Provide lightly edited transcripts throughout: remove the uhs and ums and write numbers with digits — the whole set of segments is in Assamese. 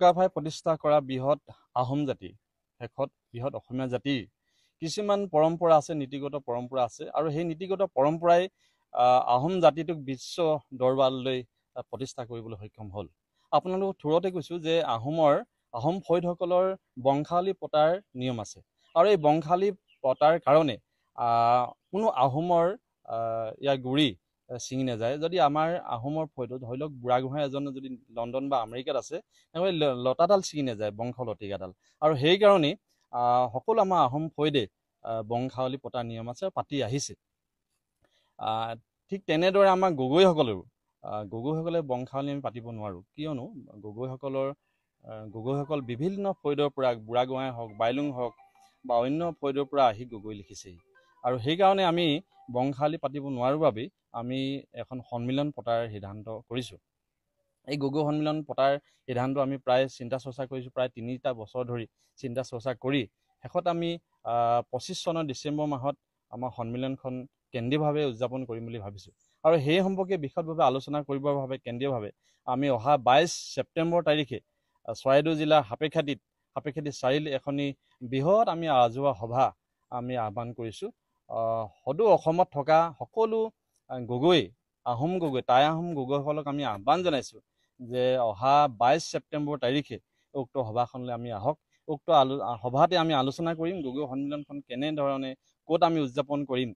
চুকাফাই প্ৰতিষ্ঠা কৰা বৃহৎ আহোম জাতি শেষত বৃহৎ অসমীয়া জাতিৰ কিছুমান পৰম্পৰা আছে, নীতিগত পৰম্পৰা আছে, আৰু সেই নীতিগত পৰম্পৰাই আহোম জাতিটোক বিশ্ব দৰবাৰলৈ প্ৰতিষ্ঠা কৰিবলৈ সক্ষম হ'ল। আপোনালোক থোৰতে কৈছোঁ যে আহোম ফৈদসকলৰ বংশাৱলী পতাৰ নিয়ম আছে, আৰু এই বংশাৱলী পতাৰ কাৰণে কোনো আহোমৰ ইয়াৰ গুৰি ছিঙি নাযায়। যদি আমাৰ আহোমৰ ফৈদত ধৰি লওক বুঢ়াগোহাঁই এজন যদি লণ্ডন বা আমেৰিকাত আছে, তেনেহ'লে লতাডাল ছিঙি নাযায়, বংশলতিকাডাল। আৰু সেইকাৰণেই সকলো আমাৰ আহোম ফৈদে বংশাৱলী পতাৰ নিয়ম আছে, পাতি আহিছে। ঠিক তেনেদৰে আমাৰ গগৈসকলে বংশাৱলী আমি পাতিব নোৱাৰোঁ, কিয়নো গগৈসকল বিভিন্ন ফৈদৰ পৰা, বুঢ়াগোহাঁই হওক, বাইলুং হওক বা অন্য ফৈদৰ পৰা আহি গগৈ লিখিছেহি। আৰু সেইকাৰণে আমি বংশাৱলী পাতিব নোৱাৰোঁ বাবেই আমি এখন সন্মিলন পতাৰ সিদ্ধান্ত কৰিছোঁ। এই গগৈ সন্মিলন পতাৰ সিদ্ধান্ত আমি প্ৰায় চিন্তা চৰ্চা কৰিছোঁ, প্ৰায় 3টা বছৰ ধৰি চিন্তা চৰ্চা কৰি শেষত আমি 25 চনৰ ডিচেম্বৰ মাহত আমাৰ সন্মিলনখন কেন্দ্ৰীয়ভাৱে উদযাপন কৰিম বুলি ভাবিছোঁ। আৰু সেই সম্পৰ্কে বিশদভাৱে আলোচনা কৰিবৰ বাবে কেন্দ্ৰীয়ভাৱে আমি অহা 22 ছেপ্টেম্বৰ তাৰিখে চৰাইদেউ জিলাৰ সাপেখাতী চাৰিআলিত এখনি বৃহৎ আমি ৰাজহুৱা সভা আমি আহ্বান কৰিছোঁ। সদৌ অসমত থকা সকলো আহোম গগৈ, টাই আহোম গগৈসকলক আমি আহ্বান জনাইছোঁ যে অহা 22 ছেপ্টেম্বৰ তাৰিখে উক্ত সভাখনলৈ আমি আহক। উক্ত সভাতে আমি আলোচনা কৰিম গগৈ সন্মিলনখন কেনেধৰণে ক'ত আমি উদযাপন কৰিম,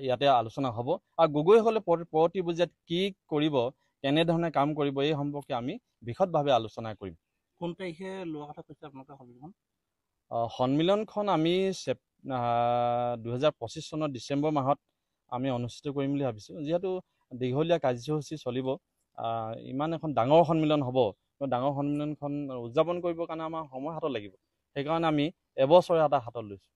ইয়াতে আলোচনা হ'ব। আৰু গগৈসকলে পৰৱৰ্তী পৰ্যায়ত কি কৰিব, কেনেধৰণে কাম কৰিব, এই সম্পৰ্কে আমি বিশদভাৱে আলোচনা কৰিম। কোন তাৰিখে লোৱা কথা কৈছে আপোনালোকে সন্মিলনখন? সন্মিলনখন আমি 2025 চনৰ ডিচেম্বৰ মাহত আমি অনুষ্ঠিত কৰিম বুলি ভাবিছোঁ। যিহেতু দীঘলীয়া কাৰ্যসূচী চলিব, ইমান এখন ডাঙৰ সন্মিলন হ'ব, ডাঙৰ সন্মিলনখন উদযাপন কৰিবৰ কাৰণে আমাৰ সময় হাতত লাগিব। সেইকাৰণে আমি এবছৰ এটা হাতত লৈছোঁ।